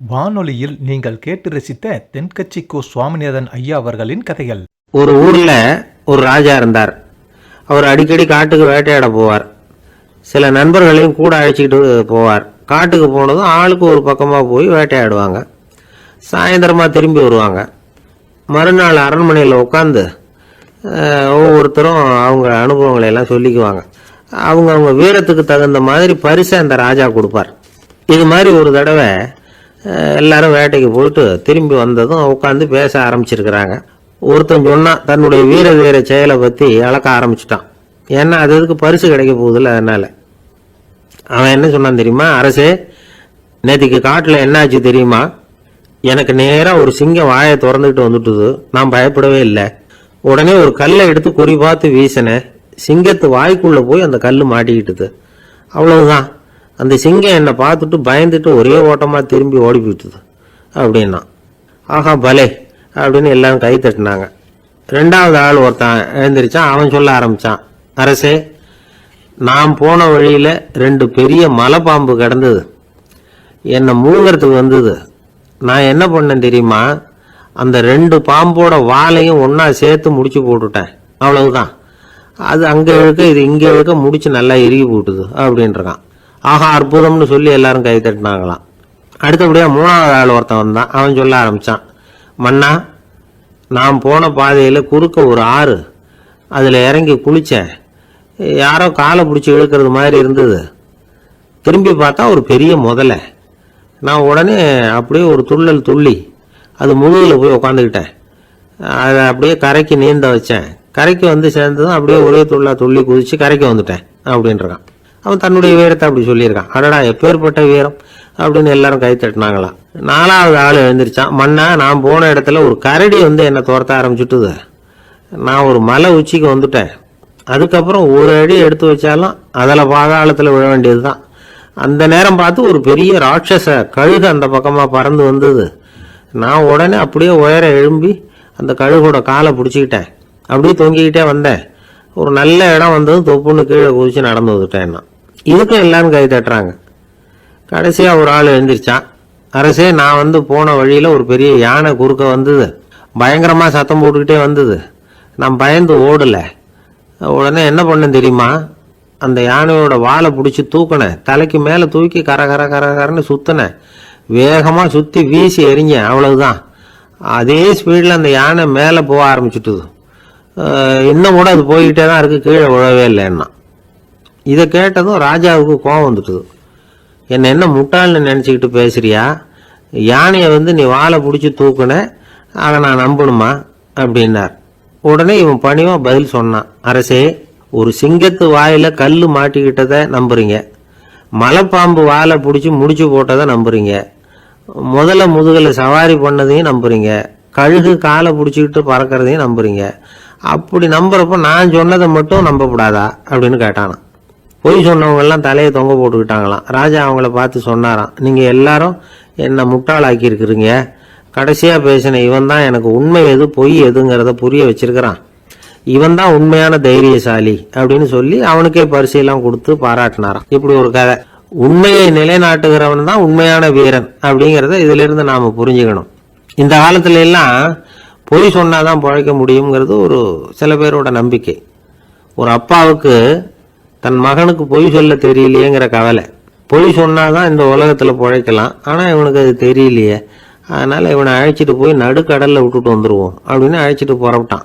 வானொலியில் நீங்கள் கேட்டு ரசித்த தென்கட்சி கோ சுவாமிநாதன் ஐயா அவர்களின் கதைகள். ஒரு ஊர்ல ஒரு ராஜா இருந்தார். அவர் அடிக்கடி காட்டுக்கு வேட்டையாட போவார். சில நண்பர்களையும் கூட அழைச்சிக்கிட்டு போவார். காட்டுக்கு போனதும் ஆளுக்கு ஒரு பக்கமாக போய் வேட்டையாடுவாங்க. சாயந்தரமாக திரும்பி வருவாங்க. மறுநாள் அரண்மனையில் உட்காந்து ஒவ்வொருத்தரும் அவங்க அனுபவங்களை எல்லாம் சொல்லிக்குவாங்க. அவங்க வீரத்துக்கு தகுந்த மாதிரி பரிசை அந்த ராஜா கொடுப்பார். இது மாதிரி ஒரு தடவை எல்லாரும் வேட்டைக்கு போயிட்டு திரும்பி வந்ததும் உட்காந்து பேச ஆரம்பிச்சிருக்கிறாங்க. ஒருத்தன் சொன்னான், தன்னுடைய வீர செயலை பற்றி அளக்க ஆரம்பிச்சிட்டான். ஏன்னா அதுக்கு பரிசு கிடைக்க போகுதில்ல, அதனால. அவன் என்ன சொன்னான் தெரியுமா? அரசே, நேற்றுக்கு காட்டில் என்ன ஆச்சு தெரியுமா? எனக்கு நேராக ஒரு சிங்கம் வாயை திறந்துக்கிட்டு வந்துட்டுது. நான் பயப்படவே இல்லை. உடனே ஒரு கல்லை எடுத்து குறி பார்த்து வீசினேன். சிங்கத்து வாய்க்குள்ளே போய் அந்த கல் மாட்டிக்கிட்டுது. அவ்வளவுதான். அந்த சிங்கம் என்னை பார்த்துட்டு பயந்துட்டு ஒரே ஓட்டமாக திரும்பி ஓடி போயிட்டுது அப்படின்னா. ஆஹா பலே அப்படின்னு எல்லாரும் கை தட்டினாங்க. ரெண்டாவது ஆள் ஒருத்தன் எழுந்திரிச்சான். அவன் சொல்ல ஆரம்பித்தான், அரசே, நான் போன வழியில் 2 பெரிய மலைப்பாம்பு கிடந்தது. என்னை மூங்கிறதுக்கு வந்தது. நான் என்ன பண்ணேன் தெரியுமா? அந்த 2 பாம்போட வாலையும் ஒன்றா சேர்த்து முடிச்சு போட்டுட்டேன். அவ்வளவுதான். அது அங்கே இழுக்க இது இங்கே இழுக்க முடிச்சு நல்லா இறுகி போட்டுது அப்படின்றான். ஆஹா அற்புதம்னு சொல்லி எல்லாரும் கை தட்டினாங்களாம். அடுத்தபடியாக 3வது ஆள் ஒருத்தன் வந்தான். அவன் சொல்ல ஆரம்பித்தான், மன்னா, நான் போன பாதையில் குறுக்க ஒரு ஆறு. அதில் இறங்கி குளித்தேன். யாரோ காலை பிடிச்சி இழுக்கிறது மாதிரி இருந்தது. திரும்பி பார்த்தா ஒரு பெரிய முதலை. நான் உடனே அப்படியே ஒரு துள்ளல் துள்ளி அது முழுகில் போய் உக்காந்துக்கிட்டேன். அதை அப்படியே கரைக்கு நீந்த வச்சேன். கரைக்கு வந்து சேர்ந்ததும் அப்படியே ஒரே துள்ளி குதிச்சு கரைக்கு வந்துட்டேன் அப்படின்றான். அவன் தன்னுடைய வீரத்தை அப்படி சொல்லியிருக்கான். அடடா, எப்பேற்பட்ட வீரம் அப்படின்னு எல்லாரும் கை தட்டினாங்களாம். 4வது ஆள் எழுந்திரிச்சான். மன்னா, நான் போன இடத்துல ஒரு கரடி வந்து என்னை துரத்த ஆரம்பிச்சுட்டுது. நான் ஒரு மலை உச்சிக்கு வந்துட்டேன். அதுக்கப்புறம் ஒரு அடி எடுத்து வச்சாலும் அதில் பாதாளத்தில் விழ வேண்டியது தான். அந்த நேரம் பார்த்து ஒரு பெரிய ராட்சச கழுகு அந்த பக்கமாக பறந்து வந்தது. நான் உடனே அப்படியே உயர எழும்பி அந்த கழுகோட காலை பிடிச்சிக்கிட்டேன். அப்படியே தொங்கிக்கிட்டே வந்தேன். ஒரு நல்ல இடம் வந்ததும் தொப்புன்னு கீழே குதிச்சு நடந்து வந்துட்டேன்னா. இதுக்கும் எல்லாரும் கை தட்டுறாங்க. கடைசியாக ஒரு ஆள் எழுந்திரிச்சான். அரசே, நான் வந்து போன வழியில் ஒரு பெரிய யானை குறுக்க வந்தது. பயங்கரமாக சத்தம் போட்டுக்கிட்டே வந்தது. நான் பயந்து ஓடலை. உடனே என்ன பண்ணேன் தெரியுமா? அந்த யானையோட வாலை பிடிச்சி தூக்கினேன். தலைக்கு மேலே தூக்கி கரன்னு சுற்றினேன். வேகமாக சுற்றி வீசி எறிஞ்சேன். அவ்வளவுதான். அதே ஸ்பீடில் அந்த யானை மேலே போக ஆரம்பிச்சுட்டுது. இன்னும் கூட அது போய்கிட்டே தான் இருக்குது, கீழே விழவே இல்லைன்னா. இதை கேட்டதும் ராஜாவுக்கு கோபம் வந்துட்டுது. என்ன முட்டாள்னு நினச்சிக்கிட்டு பேசுறியா? யானையை வந்து நீ வாழை பிடிச்சி தூக்குன, அதை நான் நம்பணுமா அப்படின்னார். உடனே இவன் பணிவாக பதில் சொன்னான், அரசே, ஒரு சிங்கத்து வாயில் கல் மாட்டிக்கிட்டதை நம்புறீங்க, மலைப்பாம்பு வாழை பிடிச்சி முடிச்சு போட்டதை நம்புறீங்க, முதல்ல முதுகில் சவாரி பண்ணதையும் நம்புறீங்க, கழுகு காலை பிடிச்சிக்கிட்டு பறக்கிறதையும் நம்புறீங்க. அப்படி நம்புறப்ப நான் சொன்னதை மட்டும் நம்பக்கூடாதா அப்படின்னு கேட்டானான். பொய் சொன்னவங்கெல்லாம் தலையை தொங்க போட்டுக்கிட்டாங்களாம். ராஜா அவங்கள பார்த்து சொன்னாராம், நீங்கள் எல்லாரும் என்னை முட்டாளாக்கி இருக்கிறீங்க. கடைசியாக பேசின இவன் தான் எனக்கு உண்மை எது பொய் எதுங்கிறத புரிய வச்சிருக்கிறான். இவன் தான் உண்மையான தைரியசாலி அப்படின்னு சொல்லி அவனுக்கே பரிசையெல்லாம் கொடுத்து பாராட்டினாராம். இப்படி ஒரு கதை. உண்மையை நிலைநாட்டுகிறவன் தான் உண்மையான வீரன் அப்படிங்கிறத இதிலிருந்து நாம் புரிஞ்சுக்கணும். இந்த காலத்துல எல்லாம் பொய் சொன்னாதான் பிழைக்க முடியுங்கிறது ஒரு சில பேரோட நம்பிக்கை. ஒரு அப்பாவுக்கு தன் மகனுக்கு பொய் சொல்ல தெரியலையேங்கிற கவலை. பொய் சொன்னாதான் இந்த உலகத்தில் பிழைக்கலாம், ஆனால் இவனுக்கு அது தெரியலையே, அதனால் இவனை அழைச்சிட்டு போய் நடுக்கடலில் விட்டுட்டு வந்துடுவோம் அப்படின்னு அழைச்சிட்டு புறப்பட்டான்.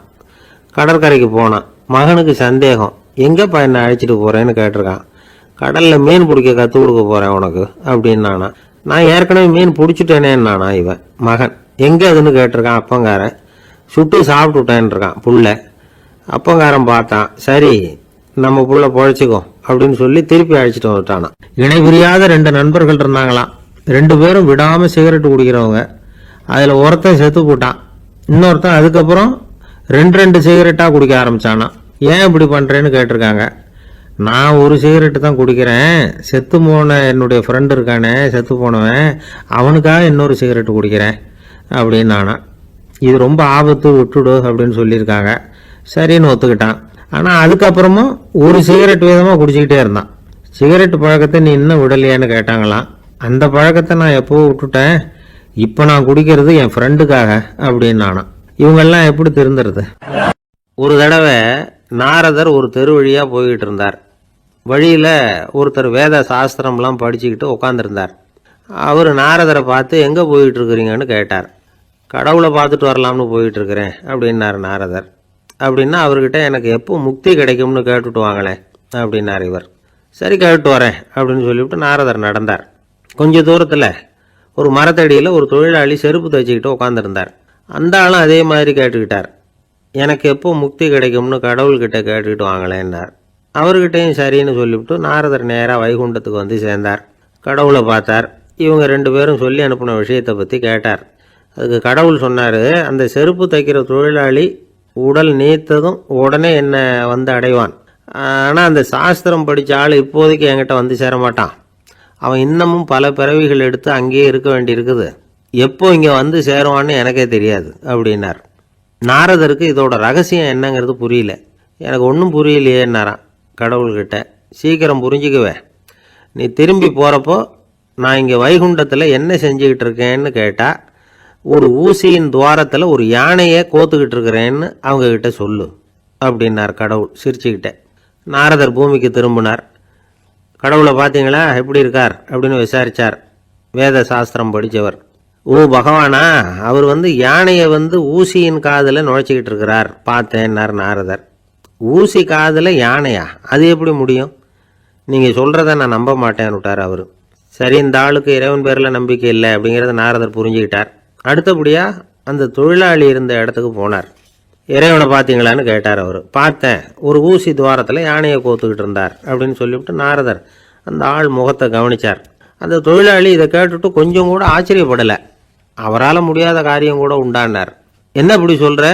கடற்கரைக்கு போனான். மகனுக்கு சந்தேகம், எங்கேப்பா என்னை அழைச்சிட்டு போகிறேன்னு கேட்டிருக்கான். கடலில் மீன் பிடிக்க கற்றுக் கொடுக்க போகிறேன் உனக்கு அப்படின்னானா. நான் ஏற்கனவே மீன் பிடிச்சிட்டேனேன்னானா இவன் மகன். எங்கே அதுன்னு கேட்டிருக்கான். அப்பங்காரன். சுட்டு சாப்பிட்டுட்டேன் இருக்கான் புள்ள. அப்பங்காரன் பார்த்தான், சரி நம்ம புள்ள பொழைச்சிக்கோ அப்படின்னு சொல்லி திருப்பி அழைச்சிட்டு வந்துட்டானா. இணை புரியாத 2 நண்பர்கள் இருந்தாங்களாம். 2 பேரும் விடாமல் சிகரெட்டு குடிக்கிறவங்க. அதில் ஒருத்தன் செத்து போட்டான். இன்னொருத்தன் அதுக்கப்புறம் 2 சிகரெட்டாக குடிக்க ஆரம்பிச்சானா. ஏன் இப்படி பண்ணுறேன்னு கேட்டிருக்காங்க. நான் ஒரு சிகரெட்டு தான் குடிக்கிறேன், செத்து போன என்னுடைய ஃப்ரெண்டு இருக்கானே செத்து போனவன், அவனுக்காக இன்னொரு சிகரெட்டு குடிக்கிறேன் அப்படின்னு நானா. இது ரொம்ப ஆபத்து, விட்டுடு அப்படின்னு சொல்லியிருக்காங்க. சரின்னு ஒத்துக்கிட்டான். ஆனால் அதுக்கப்புறமும் ஒரு சிகரெட் வீதமாக குடிச்சிக்கிட்டே இருந்தான். சிகரெட்டு பழக்கத்தை நீ இன்னும் விடலையான்னு கேட்டாங்களாம். அந்த பழக்கத்தை நான் எப்போ விட்டுட்டேன், இப்போ நான் குடிக்கிறது என் ஃப்ரெண்டுக்காக அப்படின்னு நானும். இவங்கெல்லாம் எப்படி திருந்துறது? ஒரு தடவை நாரதர் ஒரு தெரு வழியாக போய்கிட்டு இருந்தார். வழியில் ஒருத்தர் வேத சாஸ்திரம்லாம் படிச்சுக்கிட்டு உட்காந்துருந்தார். அவர் நாரதரை பார்த்து எங்கே போயிட்டு இருக்கிறீங்கன்னு கேட்டார். கடவுளை பார்த்துட்டு வரலாம்னு போயிட்டு இருக்கிறேன் அப்படின்னார் நாரதர். அப்படின்னா அவர்கிட்ட எனக்கு எப்போ முக்தி கிடைக்கும்னு கேட்டுட்டு வாங்களேன் அப்படின்னார் இவர். சரி கேட்டு வரேன் அப்படின்னு சொல்லிவிட்டு நாரதர் நடந்தார். கொஞ்சம் தூரத்தில் ஒரு மரத்தடியில் ஒரு தொழிலாளி செருப்பு தைச்சிக்கிட்டு உட்காந்துருந்தார். அந்த ஆளும் அதே மாதிரி கேட்டுக்கிட்டார். எனக்கு எப்போ முக்தி கிடைக்கும்னு கடவுள்கிட்ட கேட்டுக்கிட்டு வாங்களேன்னார். அவர்கிட்டையும் சரின்னு சொல்லிவிட்டு நாரதர் நேராக வைகுண்டத்துக்கு வந்து சேர்ந்தார். கடவுளை பார்த்தார். இவங்க 2 பேரும் சொல்லி அனுப்பின விஷயத்தை பற்றி கேட்டார். அதுக்கு கடவுள் சொன்னார், அந்த செருப்பு தைக்கிற தொழிலாளி உடல் நீத்ததும் உடனே என்னை வந்து அடைவான். ஆனால் அந்த சாஸ்திரம் படித்த ஆள் இப்போதைக்கு என்கிட்ட வந்து சேர மாட்டான். அவன் இன்னமும் பல பிறவிகள் எடுத்து அங்கேயே இருக்க வேண்டியிருக்குது. எப்போ இங்கே வந்து சேருவான்னு எனக்கே தெரியாது அப்படின்னார். நாரதருக்கு இதோட ரகசியம் என்னங்கிறது புரியல. எனக்கு ஒன்றும் புரியலையேன்னாரான் கடவுள்கிட்ட. சீக்கிரம் புரிஞ்சுக்குவேன், நீ திரும்பி போகிறப்போ நான் இங்கே வைகுண்டத்தில் என்ன செஞ்சுக்கிட்டு இருக்கேன்னு கேட்டால், ஒரு ஊசியின் துவாரத்தில் ஒரு யானையை கோத்துக்கிட்டு இருக்கிறேன்னு அவங்கக்கிட்ட சொல்லு அப்படின்னார் கடவுள் சிரிச்சுக்கிட்டே. நாரதர் பூமிக்கு திரும்பினார். கடவுளை பார்த்தீங்களா எப்படி இருக்கார் அப்படின்னு விசாரித்தார். வேத சாஸ்திரம் படித்தவர். ஓ பகவானா, அவர் யானையை ஊசியின் காதில் நுழைச்சிக்கிட்டு இருக்கிறார் பார்த்தேன்னார் நாரதர். ஊசி காதில் யானையா? அது எப்படி முடியும்? நீங்கள் சொல்கிறத நான் நம்ப மாட்டேன்னு விட்டார் அவர். சரி, இந்த ஆளுக்கு இறைவன் பேரில் நம்பிக்கை இல்லை அப்படிங்கிறத நாரதர் புரிஞ்சுக்கிட்டார். அடுத்தபடியாக அந்த தொழிலாளி இருந்த இடத்துக்கு போனார். இறைவனை பார்த்தீங்களான்னு கேட்டார் அவர். பார்த்தேன், ஒரு ஊசி துவாரத்தில் யானையை கோத்துக்கிட்டு இருந்தார் அப்படின்னு சொல்லிவிட்டு நாரதர் அந்த ஆள் முகத்தை கவனித்தார். அந்த தொழிலாளி இதை கேட்டுட்டு கொஞ்சம் கூட ஆச்சரியப்படலை. அவரால் முடியாத காரியம் கூட உண்டானார். என்ன இப்படி சொல்கிற?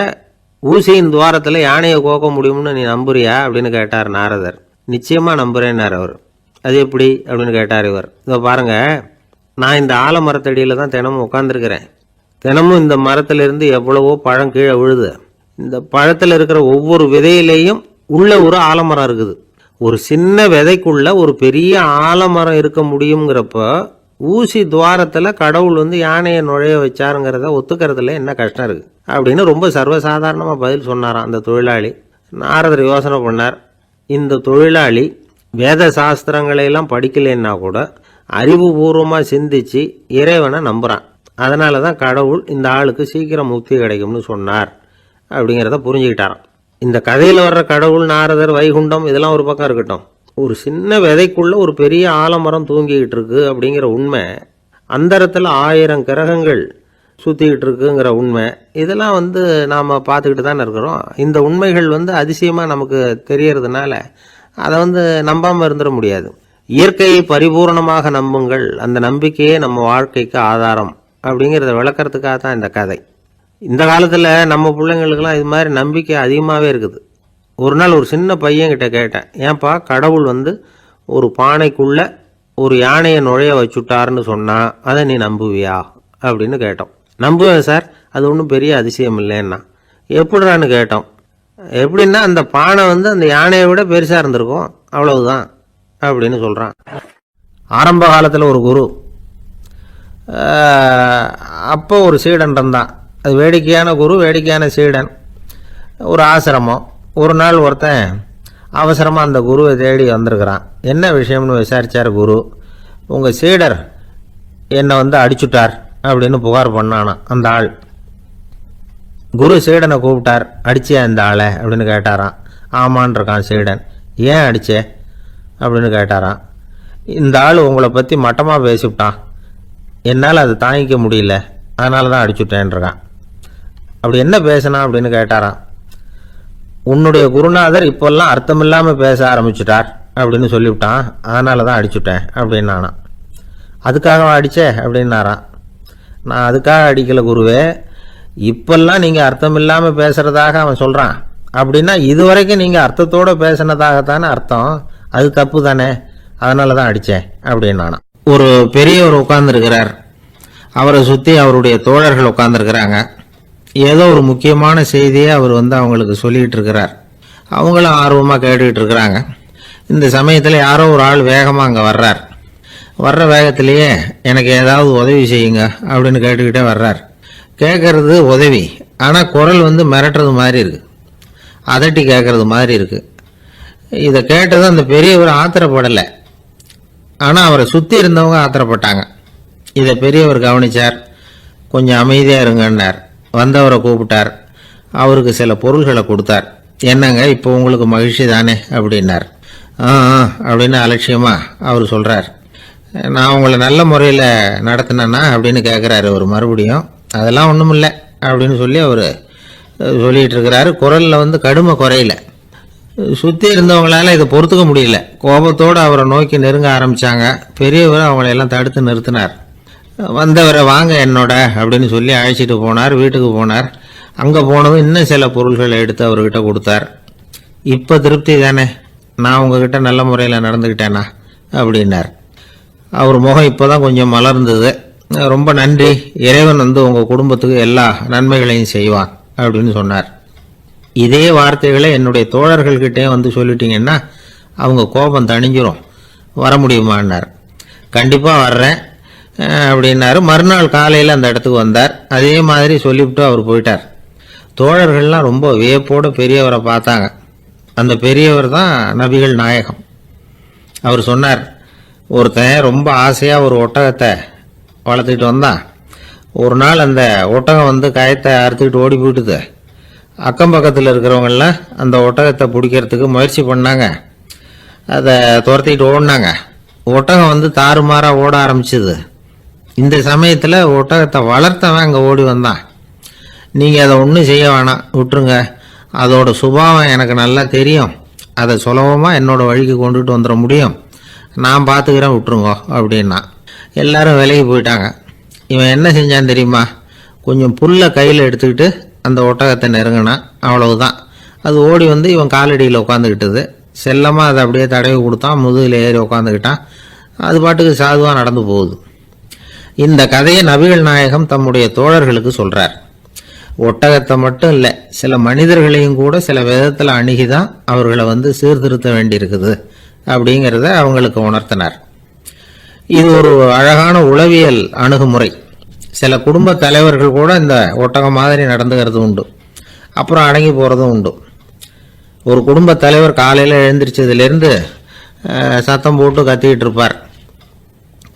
ஊசியின் துவாரத்தில் யானையை கோக்க முடியும்னு நீ நம்புறியா அப்படின்னு கேட்டார் நாரதர். நிச்சயமாக நம்புகிறேன்னார் அவர். அது எப்படி அப்படின்னு கேட்டார் இவர். இதோ பாருங்க, நான் இந்த ஆலமரத்தடியில் தான் தினமும் உட்காந்துருக்கிறேன். தினமும் இந்த மரத்திலிருந்து எவ்வளவோ பழம் கீழே விழுது. இந்த பழத்தில் இருக்கிற ஒவ்வொரு விதையிலேயும் உள்ள ஒரு ஆலமரம் இருக்குது. ஒரு சின்ன விதைக்குள்ள ஒரு பெரிய ஆலமரம் இருக்க முடியுங்கிறப்ப ஊசி துவாரத்தில் கடவுள் யானையை நுழைய வச்சாருங்கிறத ஒத்துக்கிறதுல என்ன கஷ்டம் இருக்குது அப்படின்னு ரொம்ப சர்வசாதாரணமாக பதில் சொன்னாராம் அந்த தொழிலாளி. நாரதர் யோசனை பண்ணார். இந்த தொழிலாளி வேத சாஸ்திரங்களையெல்லாம் படிக்கலைன்னா கூட அறிவுபூர்வமாக சிந்திச்சு இறைவனை நம்புகிறான். அதனால தான் கடவுள் இந்த ஆளுக்கு சீக்கிரம் முக்தி கிடைக்கும்னு சொன்னார் அப்படிங்கிறத புரிஞ்சுக்கிட்டாராம். இந்த கதையில் வர்ற கடவுள், நாரதர், வைகுண்டம் இதெல்லாம் ஒரு பக்கம் இருக்கட்டும், ஒரு சின்ன விதைக்குள்ள ஒரு பெரிய ஆலமரம் தூங்கிக்கிட்டு இருக்கு அப்படிங்கிற உண்மை, அந்தரத்தில் 1000 கிரகங்கள் சுற்றிக்கிட்டு இருக்குங்கிற உண்மை, இதெல்லாம் நாம் பார்த்துக்கிட்டு தானே இருக்கிறோம். இந்த உண்மைகள் அதிசயமாக நமக்கு தெரியறதுனால அதை நம்பாமல் இருந்துட முடியாது. இயற்கையை பரிபூர்ணமாக நம்புங்கள், அந்த நம்பிக்கையே நம்ம வாழ்க்கைக்கு ஆதாரம் அப்படிங்கிறத விளக்கறதுக்காக தான் இந்த கதை. இந்த காலத்தில் நம்ம பிள்ளைங்களுக்கெல்லாம் இது மாதிரி நம்பிக்கை அதிகமாகவே இருக்குது. ஒரு நாள் ஒரு சின்ன பையன்கிட்ட கேட்டேன், ஏன்பா கடவுள் ஒரு பானைக்குள்ளே ஒரு யானையை நுழைய வச்சுட்டாருன்னு சொன்னால் அதை நீ நம்புவியா அப்படின்னு கேட்டோம். நம்புவேன் சார், அது ஒன்றும் பெரிய அதிசயம் இல்லைன்னா. எப்படிறான்னு கேட்டோம். எப்படின்னா அந்த பானை அந்த யானையை விட பெருசாக இருந்திருக்கும், அவ்வளவுதான் அப்படின்னு சொல்கிறான். ஆரம்ப காலத்தில் ஒரு குரு, அப்போ ஒரு சீடன் இருந்தான். அது வேடிக்கையான குரு, வேடிக்கையான சீடன். ஒரு ஆசிரமம். ஒரு நாள் ஒருத்தன் அவசரமாக அந்த குருவை தேடி வந்திருக்கிறான். என்ன விஷயம்னு விசாரித்தார் குரு. உங்கள் சீடர் என்னை அடிச்சுட்டார் அப்படின்னு புகார் பண்ணானா அந்த ஆள். குரு சீடனை கூப்பிட்டார். அடிச்சியா இந்த ஆளை அப்படின்னு கேட்டாரான். ஆமான் இருக்கான் சீடன். ஏன் அடிச்சே அப்படின்னு கேட்டாரான். இந்த ஆள் உங்களை பற்றி மட்டமாக பேசிவிட்டான், என்னால் அதை தாங்கிக்க முடியல, அதனால தான் அடிச்சுட்டேன்ருக்கான். அப்படி என்ன பேசினா அப்படின்னு கேட்டாரான். உன்னுடைய குருநாதர் இப்போல்லாம் அர்த்தமில்லாமல் பேச ஆரம்பிச்சுட்டார் அப்படின்னு சொல்லிவிட்டான், அதனால தான் அடிச்சுட்டேன் அப்படின்னு நானா. அதுக்காக அடித்தே அப்படின்னாரான். நான் அதுக்காக அடிக்கலை குருவே, இப்பெல்லாம் நீங்கள் அர்த்தமில்லாமல் பேசுகிறதாக அவன் சொல்கிறான். அப்படின்னா இதுவரைக்கும் நீங்கள் அர்த்தத்தோடு பேசினதாகத்தானே அர்த்தம், அது தப்பு தானே, அதனால தான் அடித்தேன் அப்படின்னு நானா. ஒரு பெரியவர் உட்கார்ந்துருக்கிறார். அவரை சுற்றி அவருடைய தோழர்கள் உட்காந்துருக்கிறாங்க. ஏதோ ஒரு முக்கியமான செய்தியை அவர் அவங்களுக்கு சொல்லிகிட்டு இருக்கிறார். அவங்களும் ஆர்வமாக கேட்டுக்கிட்டு இருக்கிறாங்க. இந்த சமயத்தில் யாரோ ஒரு ஆள் வேகமாக அங்கே வர்றார். வர்ற வேகத்திலேயே எனக்கு ஏதாவது உதவி செய்யுங்க அப்படின்னு கேட்டுக்கிட்டே வர்றார். கேட்கறது உதவி, ஆனால் குரல் வந்து மிரட்டுறது மாதிரி இருக்குது, அதட்டி கேட்கறது மாதிரி இருக்குது. இதை கேட்டது அந்த பெரியவர் ஆத்திரப்படலை, ஆனால் அவரை சுற்றி இருந்தவங்க ஆத்திரப்பட்டாங்க. இதை பெரியவர் கவனித்தார். கொஞ்சம் அமைதியாக இருங்கன்னார். வந்தவரை கூப்பிட்டார். அவருக்கு சில பொருள்களை கொடுத்தார். என்னங்க இப்போ உங்களுக்கு மகிழ்ச்சி தானே அப்படின்னார். ஆ அப்படின்னு அலட்சியமாக அவர் சொல்கிறார். நான் உங்களை நல்ல முறையில் நடத்தினேன்னா அப்படின்னு கேட்குறாரு அவர் மறுபடியும். அதெல்லாம் ஒன்றும் இல்லை அப்படின்னு சொல்லி அவர் சொல்லிகிட்டு இருக்கிறாரு. குரலில் வந்து கடுமை குறையில. சுற்றி இருந்தவங்களால இதை பொறுத்துக்க முடியல. கோபத்தோடு அவரை நோக்கி நெருங்க ஆரம்பித்தாங்க. பெரியவர் அவங்களையெல்லாம் தடுத்து நிறுத்தினார். வந்தவரை வாங்க என்னோட அப்படின்னு சொல்லி அழைச்சிட்டு போனார். வீட்டுக்கு போனார். அங்கே போனதும் இன்னும் சில பொருள்களை எடுத்து அவர்கிட்ட கொடுத்தார். இப்போ திருப்தி தானே, நான் உங்ககிட்ட நல்ல முறையில் நடந்துக்கிட்டேனா அப்படின்னார். அவர் முகம் இப்போ தான் கொஞ்சம் மலர்ந்தது. ரொம்ப நன்றி, இறைவன் வந்து உங்கள் குடும்பத்துக்கு எல்லா நன்மைகளையும் செய்வான் அப்படின்னு சொன்னார். இதே வார்த்தைகளை என்னுடைய தோழர்கள்கிட்டே வந்து சொல்லிட்டீங்கன்னா அவங்க கோபம் தணிஞ்சிரும், வர முடியுமான்னார். கண்டிப்பாக வர்றேன் அப்படின்னாரு. மறுநாள் காலையில் அந்த இடத்துக்கு வந்தார். அதே மாதிரி சொல்லிவிட்டு அவர் போயிட்டார். தோழர்கள்லாம் ரொம்ப வியப்போடு பெரியவரை பார்த்தாங்க. அந்த பெரியவர் தான் நபிகள் நாயகம். அவர் சொன்னார், ஒருத்தன் ரொம்ப ஆசையாக ஒரு ஒட்டகத்தை வளர்த்துக்கிட்டு வந்தான். ஒரு நாள் அந்த ஒட்டகம் வந்து கயத்தை அறுத்துக்கிட்டு ஓடி போயிட்டுது. அக்கம் பக்கத்தில் இருக்கிறவங்கெல்லாம் அந்த ஒட்டகத்தை பிடிக்கிறதுக்கு முயற்சி பண்ணாங்க. அதை துரத்திக்கிட்டு ஓடினாங்க. ஒட்டகம் வந்து தாறுமாறாக ஓட ஆரம்பிச்சுது. இந்த சமயத்தில் ஒட்டகத்தை வளர்த்தவன் அங்கே ஓடி வந்தான். நீங்கள் அதை ஒன்றும் செய்ய வேணாம், விட்டுருங்க, அதோட சுபாவம் எனக்கு நல்லா தெரியும், அதை சுலபமாக என்னோடய வழிக்கு கொண்டுட்டு வந்துட முடியும், நான் பார்த்துக்கிறேன், விட்டுருங்கோ அப்படின்னா. எல்லாரும் விலகி போயிட்டாங்க. இவன் என்ன செஞ்சான் தெரியுமா? கொஞ்சம் புல்லை கையில் எடுத்துக்கிட்டு அந்த ஒட்டகத்தை நெருங்கினான். அவ்வளவுதான். அது ஓடி வந்து இவன் காலடியில் உட்காந்துக்கிட்டது. செல்லமாக அதை அப்படியே தடவி கொடுத்தான். முதுகில் ஏறி உட்காந்துக்கிட்டான். அது பாட்டுக்கு சாதுவாக நடந்து போகுது. இந்த கதையை நபிகள் நாயகம் தம்முடைய தோழர்களுக்கு சொல்கிறார். ஒட்டகத்தை மட்டும் இல்லை, சில மனிதர்களையும் கூட சில விதத்தில் அணுகி தான் அவர்களை வந்து சீர்திருத்த வேண்டியிருக்குது அப்படிங்கிறத அவங்களுக்கு உணர்த்தினார். இது ஒரு அழகான உளவியல் அணுகுமுறை. சில குடும்ப தலைவர்கள் கூட இந்த ஒட்டகம் மாதிரி நடந்துக்கிறது உண்டு, அப்புறம் அடங்கி போகிறதும் உண்டு. ஒரு குடும்ப தலைவர் காலையில் எழுந்திரிச்சதுலேருந்து சத்தம் போட்டு கத்திக்கிட்டு இருப்பார்.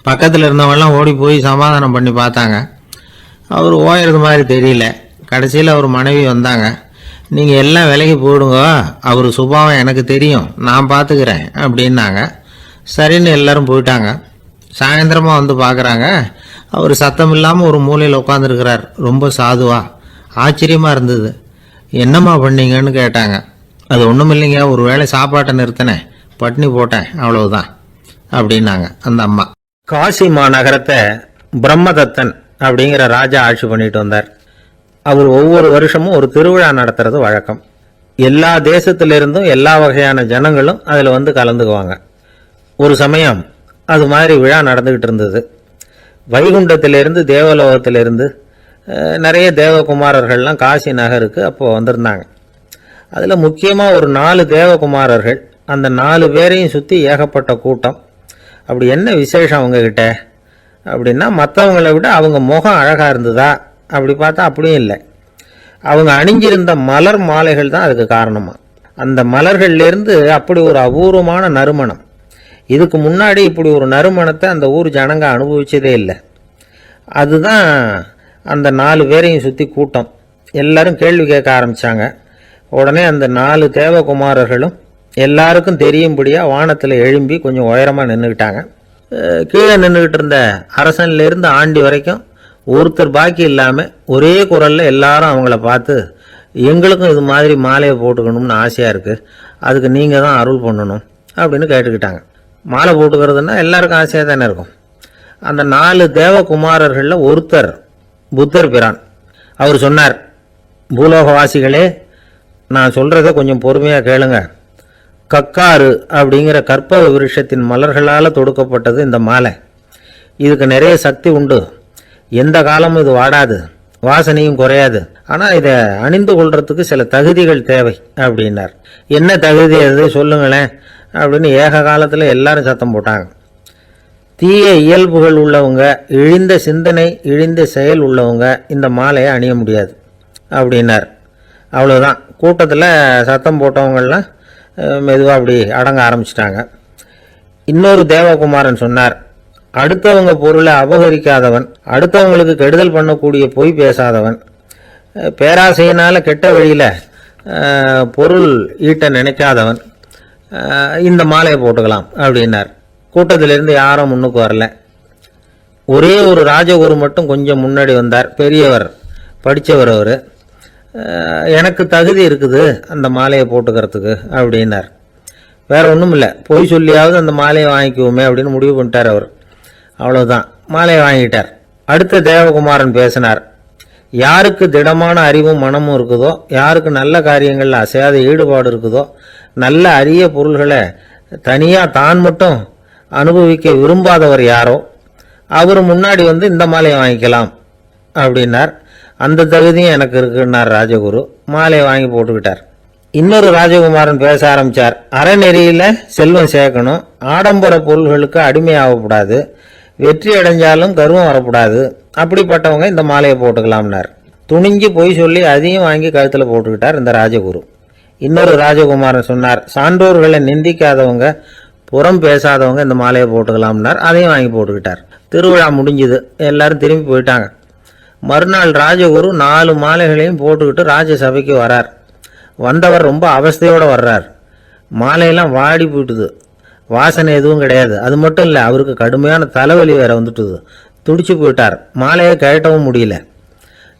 பக்கத்தில் இருந்தவங்கலாம் ஓடி போய் சமாதானம் பண்ணி பார்த்தாங்க. அவர் ஓயறது மாதிரி தெரியல. கடைசியில் அவர் மனைவி வந்தாங்க. நீங்கள் எல்லாம் விலகி போயிடுங்க, அவர் சுபாவம் எனக்கு தெரியும், நான் பார்த்துக்கிறேன் அப்படின்னாங்க. சரின்னு எல்லாரும் போயிட்டாங்க. சாயந்தரமாக வந்து பார்க்குறாங்க, அவர் சத்தம் இல்லாமல் ஒரு மூலையில் உட்காந்துருக்கிறார். ரொம்ப சாதுவா. ஆச்சரியமாக இருந்தது. என்னம்மா பண்ணீங்கன்னு கேட்டாங்க. அது ஒன்றும் இல்லைங்க, ஒரு வேளை சாப்பாட்டை நிறுத்தினேன், பட்னி போட்டேன், அவ்வளவுதான் அப்படின்னாங்க அந்த அம்மா. காசி மாநகரத்தை பிரம்மதத்தன் அப்படிங்கிற ராஜா ஆட்சி பண்ணிட்டு வந்தார். அவர் ஒவ்வொரு வருஷமும் ஒரு திருவிழா நடத்துறது வழக்கம். எல்லா தேசத்திலிருந்தும் எல்லா வகையான ஜனங்களும் அதில் வந்து கலந்துக்குவாங்க. ஒரு சமயம் அது மாதிரி விழா நடந்துக்கிட்டு இருந்தது. வைகுண்டத்திலிருந்து தேவலோகத்திலிருந்து நிறைய தேவகுமாரர்கள்லாம் காசி நகருக்கு அப்போது வந்திருந்தாங்க. அதில் முக்கியமாக ஒரு 4 தேவகுமாரர்கள். அந்த 4 பேரையும் சுற்றி ஏகப்பட்ட கூட்டம். அப்படி என்ன விசேஷம் அவங்கக்கிட்ட அப்படின்னா, மற்றவங்களை விட அவங்க முகம் அழகாக இருந்ததா அப்படி பார்த்தா அப்படியும் இல்லை. அவங்க அணிஞ்சிருந்த மலர் மாலைகள் தான் அதுக்கு காரணமாக. அந்த மலர்கள்லேருந்து அப்படி ஒரு அபூர்வமான நறுமணம். இதுக்கு முன்னாடி இப்படி ஒரு நறுமணத்தை அந்த ஊர் ஜனங்க அனுபவிச்சதே இல்லை. அதுதான் அந்த 4 பேரையும் சுற்றி கூட்டம். எல்லாரும் கேள்வி கேட்க ஆரம்பித்தாங்க. உடனே அந்த 4 தேவகுமாரர்களும் எல்லாருக்கும் தெரியும்படியாக வானத்தில் எழும்பி கொஞ்சம் உயரமாக நின்றுக்கிட்டாங்க. கீழே நின்றுக்கிட்டு இருந்த அரசன்லேருந்து ஆண்டி வரைக்கும் ஒருத்தர் பாக்கி இல்லாமல் ஒரே குரலில் எல்லாரும் அவங்கள பார்த்து, எங்களுக்கும் இது மாதிரி மாலையை போட்டுக்கணும்னு ஆசையாக இருக்குது, அதுக்கு நீங்கள் தான் அருள் பண்ணணும் அப்படின்னு கேட்டுக்கிட்டாங்க. மாலை போட்டுக்கிறதுனா எல்லாருக்கும் ஆசையாக தானே இருக்கும். அந்த 4 தேவகுமாரர்களில் ஒருத்தர் புத்தர் பிரான். அவர் சொன்னார், பூலோகவாசிகளே, நான் சொல்கிறத கொஞ்சம் பொறுமையாக கேளுங்க. கக்காரு அப்படிங்கிற கற்பக விருஷத்தின் மலர்களால் தொடுக்கப்பட்டது இந்த மாலை. இதுக்கு நிறைய சக்தி உண்டு. எந்த காலமும் இது வாடாது, வாசனையும் குறையாது. ஆனால் இதை அணிந்து கொள்றதுக்கு சில தகுதிகள் தேவை அப்படின்னார். என்ன தகுதி அது சொல்லுங்களேன் அப்படின்னு ஏக காலத்தில் எல்லாரும் சத்தம் போட்டாங்க. தீய இயல்புகள் உள்ளவங்க, இழிந்த சிந்தனை, இழிந்த செயல் உள்ளவங்க இந்த மாலையை அணிய முடியாது அப்படின்னார். அவ்வளோதான். கூட்டத்தில் சத்தம் போட்டவங்கள்லாம் மெதுவாக அப்படி அடங்க ஆரம்பிச்சிட்டாங்க. இன்னொரு தேவகுமாரன் சொன்னார், அடுத்தவங்க பொருளை அபகரிக்காதவன், அடுத்தவங்களுக்கு கெடுதல் பண்ணக்கூடிய பொய் பேசாதவன், பேராசையினால் கெட்ட வழியில் பொருள் ஈட்ட நினைக்காதவன் இந்த மாலையை போட்டுக்கலாம் அப்படின்னார். கூட்டத்திலிருந்து யாரும் முன்னுக்கு வரல. ஒரே ஒரு ராஜகுரு மட்டும் கொஞ்சம் முன்னாடி வந்தார். பெரியவர், படித்தவர். அவர், எனக்கு தகுதி இருக்குது அந்த மாலையை போட்டுக்கிறதுக்கு அப்படின்னார். வேற ஒன்றும் இல்லை, பொய் சொல்லியாவது அந்த மாலையை வாங்கிக்குவோமே அப்படின்னு முடிவு பண்ணிட்டார் அவர். அவ்வளோதான், மாலையை வாங்கிட்டார். அடுத்த தேவகுமாரன் பேசினார். யாருக்கு திடமான அறிவும் மனமும் இருக்குதோ, யாருக்கு நல்ல காரியங்களில் அசையாத ஈடுபாடு இருக்குதோ, நல்ல அரிய பொருள்களை தனியாக தான் மட்டும் அனுபவிக்க விரும்பாதவர் யாரோ அவர் முன்னாடி வந்து இந்த மாலையை வாங்கிக்கலாம் அப்படின்னார். அந்த தகுதியும் எனக்கு இருக்குன்னார் ராஜகுரு. மாலையை வாங்கி போட்டுக்கிட்டார். இன்னொரு ராஜகுமாரன் பேச ஆரம்பித்தார். அறநெறியில் செல்வம் சேர்க்கணும், ஆடம்பர பொருள்களுக்கு அடிமையாகக்கூடாது, வெற்றி அடைஞ்சாலும் கர்வம் வரக்கூடாது, அப்படிப்பட்டவங்க இந்த மாலையை போட்டுக்கலாம்னார். துணிஞ்சு பொய் சொல்லி அதையும் வாங்கி கழுத்தில் போட்டுக்கிட்டார் இந்த ராஜகுரு. இன்னொரு ராஜகுமாரன் சொன்னார், சான்றோர்களை நிந்திக்காதவங்க, புறம் பேசாதவங்க இந்த மாலையை போட்டுக்கலாம்னார். அதையும் வாங்கி போட்டுக்கிட்டார். திருவிழா முடிஞ்சுது, எல்லாரும் திரும்பி போயிட்டாங்க. மறுநாள் ராஜகுரு 4 மாலைகளையும் போட்டுக்கிட்டு ராஜசபைக்கு வரார். வந்தவர் ரொம்ப அவஸ்தையோடு வர்றார். மாலையெல்லாம் வாடி போயிட்டுது, வாசனை எதுவும் கிடையாது. அது மட்டும் இல்லை, அவருக்கு கடுமையான தலைவலி வேற வந்துட்டுது. துடிச்சு போயிட்டார். மாலையை கழட்டவும் முடியல.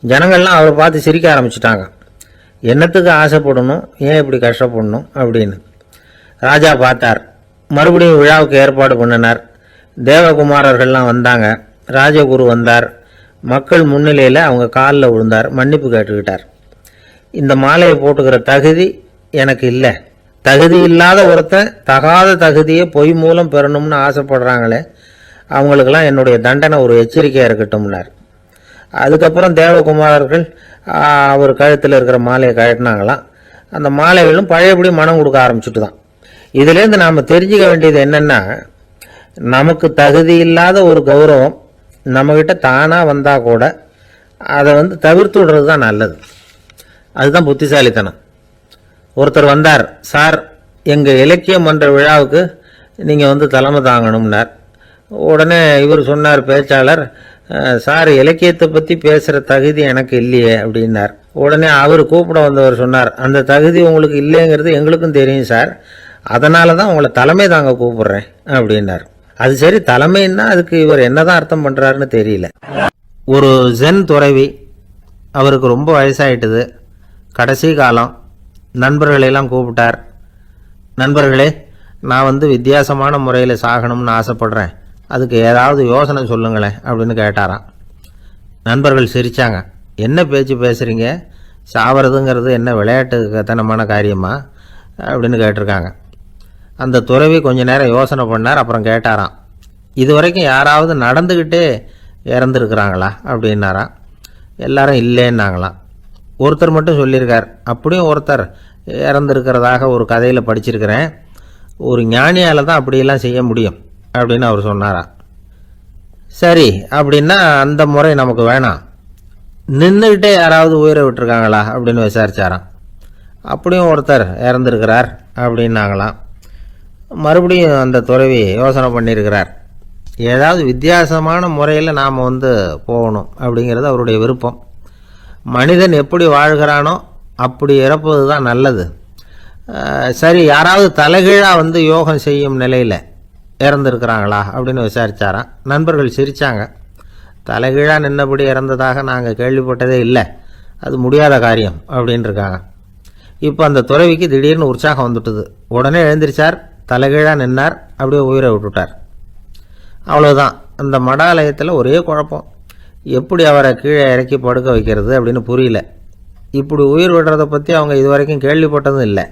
ஜனங்கள்லாம் அவரை பார்த்து சிரிக்க ஆரம்பிச்சிட்டாங்க. என்னத்துக்கு ஆசைப்படணும், ஏன் இப்படி கஷ்டப்படணும் அப்படின்னு. ராஜா பார்த்தார். மறுபடியும் விழாவுக்கு ஏற்பாடு பண்ணினார். தேவகுமாரர்கள்லாம் வந்தாங்க. ராஜகுரு வந்தார். மக்கள் முன்னிலையில் அவங்க காலில் விழுந்தார், மன்னிப்பு கேட்டுக்கிட்டார். இந்த மாலையை போட்டுக்கிற தகுதி எனக்கு இல்லை. தகுதி இல்லாத ஒருத்தன் தகாத தகுதியை பொய் மூலம் பெறணும்னு ஆசைப்படுறாங்களே, அவங்களுக்கெல்லாம் என்னுடைய தண்டனை ஒரு எச்சரிக்கையாக இருக்கட்டும்னார். அதுக்கப்புறம் தேவகுமாரர்கள் அவர் கழுத்தில் இருக்கிற மாலையை கழட்டினாங்களாம். அந்த மாலைகளும் பழையபடி மனம் கொடுக்க ஆரம்பிச்சுட்டு தான். இதுலேருந்து நாம் தெரிஞ்சுக்க வேண்டியது என்னென்னா, நமக்கு தகுதி இல்லாத ஒரு கௌரவம் நம்மக்கிட்ட தானாக வந்தால் கூட அதை தவிர்த்து விடுறது தான் நல்லது. அதுதான் புத்திசாலித்தனம். ஒருத்தர் வந்தார். சார், எங்கள் இலக்கிய மன்ற விழாவுக்கு நீங்கள் தலைமை தாங்கணும்னார். உடனே இவர் சொன்னார், பேச்சாளர், சார், இலக்கியத்தை பற்றி பேசுகிற தகுதி எனக்கு இல்லையே அப்படின்னார். உடனே அவர் கூப்பிட வந்தவர் சொன்னார், அந்த தகுதி உங்களுக்கு இல்லைங்கிறது எங்களுக்கும் தெரியும் சார், அதனால தான் உங்களை தலைமை தாங்க கூப்பிடுறேன் அப்படின்னார். அது சரி, தலைமைன்னா அதுக்கு இவர் என்னதான் அர்த்தம் பண்ணுறாருன்னு தெரியல. ஒரு ஜென் துறவி, அவருக்கு ரொம்ப வயசாயிட்டுது, கடைசி காலம். நண்பர்களெல்லாம் கூப்பிட்டார். நண்பர்களே, நான் வித்தியாசமான முறையில் சாகணும்னு ஆசைப்படுறேன், அதுக்கு ஏதாவது யோசனை சொல்லுங்களேன் அப்படின்னு கேட்டாராம். நண்பர்கள் சிரித்தாங்க. என்ன பேச்சு பேசுகிறீங்க, சாவறதுங்கிறது என்ன விளையாட்டுத்தனமான காரியமா அப்படின்னு கேட்டிருக்காங்க. அந்த துறவி கொஞ்ச நேரம் யோசனை பண்ணார். அப்புறம் கேட்டாராம், இது வரைக்கும் யாராவது நடந்துக்கிட்டே இறந்துருக்குறாங்களா அப்படின்னாராம். எல்லாரும் இல்லைன்னாங்களாம். ஒருத்தர் மட்டும் சொல்லியிருக்கார், அப்படியும் ஒருத்தர் இறந்துருக்கிறதாக ஒரு கதையில் படிச்சிருக்கிறேன், ஒரு ஞானியால் தான் அப்படியெல்லாம் செய்ய முடியும் அப்படின்னு அவர் சொன்னாராம். சரி, அப்படின்னா அந்த முறை நமக்கு வேணாம், நின்றுக்கிட்டே யாராவது உயிரை விட்டுருக்காங்களா அப்படின்னு விசாரிச்சாராம். அப்படியும் ஒருத்தர் இறந்துருக்கிறார் அப்படின்னாங்களாம். மறுபடியும் அந்த துறவி யோசனை பண்ணியிருக்கிறார். ஏதாவது வித்தியாசமான முறையில் நாம் போகணும் அப்படிங்கிறது அவருடைய விருப்பம். மனிதன் எப்படி வாழ்கிறானோ அப்படி இறப்பது தான் நல்லது. சரி, யாராவது தலைகீழாக யோகம் செய்யும் நிலையில் இறந்துருக்கிறாங்களா அப்படின்னு விசாரித்தாராம். நண்பர்கள் சிரித்தாங்க. தலைகீழாக நின்னபடி இறந்ததாக நாங்கள் கேள்விப்பட்டதே இல்லை, அது முடியாத காரியம் அப்படின்னு இருக்காங்க. இப்போ அந்த துறவிக்கு திடீர்னு உற்சாகம் வந்துட்டுது. உடனே எழுந்திரிச்சார், தலைகீழாக நின்னார், அப்படியே உயிரை விட்டுட்டார். அவ்வளோதான். அந்த மடாலயத்தில் ஒரே குழப்பம், எப்படி அவரை கீழே இறக்கி படுக்க வைக்கிறது அப்படின்னு புரியல. இப்படி உயிர் விடுறதை பற்றி அவங்க இதுவரைக்கும் கேள்விப்பட்டதும் இல்லை.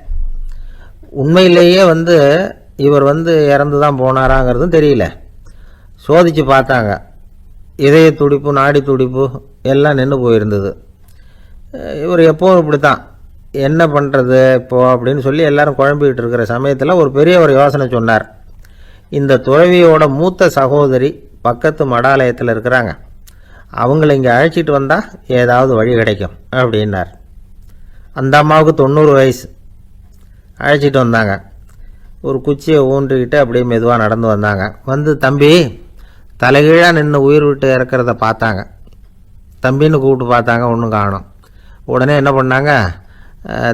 உண்மையிலேயே இவர் இறந்து தான் போனாராங்கிறதும் தெரியல. சோதித்து பார்த்தாங்க. இதய துடிப்பு, நாடி துடிப்பு எல்லாம் நின்று போயிருந்தது. இவர் எப்போவும் இப்படி தான், என்ன பண்ணுறது இப்போது அப்படின்னு சொல்லி எல்லாரும் குழம்பிக்கிட்டு இருக்கிற சமயத்தில் ஒரு பெரியவர் யோசனை சொன்னார். இந்த துறவியோட மூத்த சகோதரி பக்கத்து மடாலயத்தில் இருக்கிறாங்க, அவங்கள இங்கே அழைச்சிட்டு வந்தால் ஏதாவது வழி கிடைக்கும் அப்படின்னார். அந்த அம்மாவுக்கு 90 வயசு. அழைச்சிட்டு வந்தாங்க. ஒரு குச்சியை ஊன்றிக்கிட்டு அப்படியே மெதுவாக நடந்து வந்தாங்க. வந்து தம்பி தலைகீழாக நின்று உயிர் விட்டு இறக்கிறத பார்த்தாங்க. தம்பின்னு கூப்பிட்டு பார்த்தாங்க, ஒன்றும் காணோம். உடனே என்ன பண்ணாங்க,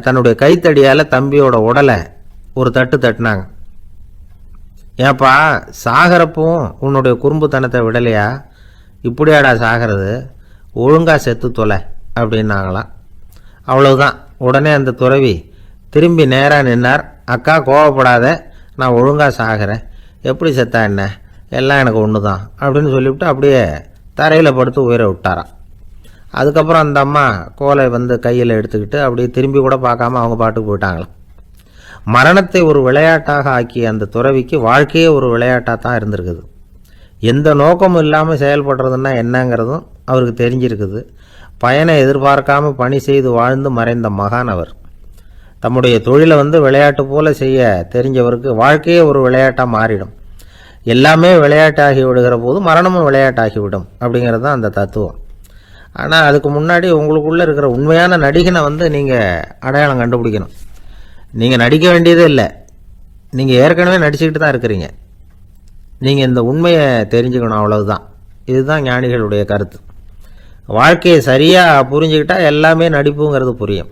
தன்னுடைய கைத்தடியால் தம்பியோட உடலை ஒரு தட்டு தட்டினாங்க. ஏப்பா சாகிறப்பவும் உன்னுடைய குறும்புத்தனத்தை விடலையா? இப்படியாடா சாகிறது, ஒழுங்காக செத்து தொலை அப்படின்னாங்களாம். அவ்வளவுதான். உடனே அந்த துறவி திரும்பி நேராக நின்னார். அக்கா கோவப்படாத, நான் ஒழுங்காக சாகிறேன், எப்படி செத்தா என்ன, எல்லாம் எனக்கு ஒன்று தான் அப்படின்னு சொல்லிவிட்டு அப்படியே தரையில் படுத்து உயிரை விட்டாராம். அதுக்கப்புறம் அந்த அம்மா கோலை வந்து கையில் எடுத்துக்கிட்டு அப்படியே திரும்பி கூட பார்க்காம அவங்க பாட்டுக்கு போயிட்டாங்களாம். மரணத்தை ஒரு விளையாட்டாக ஆக்கிய அந்த துறவிக்கு வாழ்க்கையே ஒரு விளையாட்டாக தான் இருந்திருக்குது. எந்த நோக்கமும் இல்லாமல் செயல்படுறதுன்னா என்னங்கிறதும் அவருக்கு தெரிஞ்சிருக்குது. பயனை எதிர்பார்க்காம பணி செய்து வாழ்ந்து மறைந்த மகான் அவர். தம்முடைய தொழிலை வந்து விளையாட்டு போல செய்ய தெரிஞ்சவருக்கு வாழ்க்கையே ஒரு விளையாட்டாக மாறிடும். எல்லாமே விளையாட்டாகி விடுகிற போது மரணமும் விளையாட்டாகிவிடும் அப்படிங்கிறது தான் அந்த தத்துவம். ஆனால் அதுக்கு முன்னாடி உங்களுக்குள்ளே இருக்கிற உண்மையான நடிகனை வந்து நீங்கள் அடையாளம் கண்டுபிடிக்கணும். நீங்கள் நடிக்க வேண்டியதே இல்லை, நீங்கள் ஏற்கனவே நடிச்சுக்கிட்டு தான் இருக்கிறீங்க. நீங்கள் இந்த உண்மையை தெரிஞ்சுக்கணும், அவ்வளவுதான். இதுதான் ஞானிகளுடைய கருத்து. வாழ்க்கையை சரியாக புரிஞ்சுக்கிட்டால் எல்லாமே நடிப்புங்கிறது புரியும்.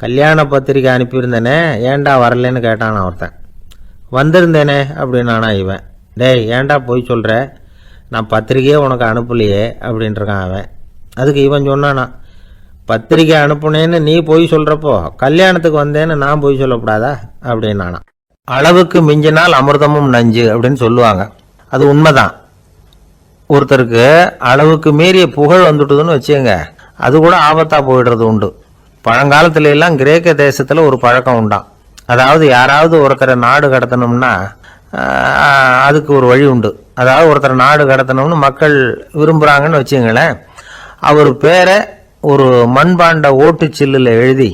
கல்யாண பத்திரிக்கை அனுப்பியிருந்தேனே, ஏன்டா வரலன்னு கேட்டான் ஒருத்தன். வந்திருந்தேனே அப்படின்னானா இவன். டேய் ஏன்டா போய் சொல்கிற, நான் பத்திரிக்கையே உனக்கு அனுப்பலையே அப்படின்ட்டுருக்கான் அவன். அதுக்கு இவன் சொன்னானா, பத்திரிக்கை அனுப்புனேன்னு நீ போய் சொல்கிறப்போ கல்யாணத்துக்கு வந்தேன்னு நான் போய் சொல்லக்கூடாதா அப்படின்னானா. அளவுக்கு மிஞ்சினால் அமிர்தமும் நஞ்சு அப்படின்னு சொல்லுவாங்க. அது உண்மைதான். ஒருத்தருக்கு அளவுக்கு மீறிய புகழ் வந்துட்டுதுன்னு வச்சுங்க, அது கூட ஆபத்தாக போயிடுறது உண்டு. பழங்காலத்துல எல்லாம் கிரேக்க தேசத்தில் ஒரு பழக்கம் உண்டாம். அதாவது யாராவது ஒருத்தரை நாடு கடத்தணும்னா அதுக்கு ஒரு வழி உண்டு. அதாவது ஒருத்தரை நாடு கடத்தணும்னு மக்கள் விரும்புகிறாங்கன்னு வச்சுங்களேன், அவர் பேரை ஒரு மண்பாண்ட ஓட்டுச்சில்லில் எழுதி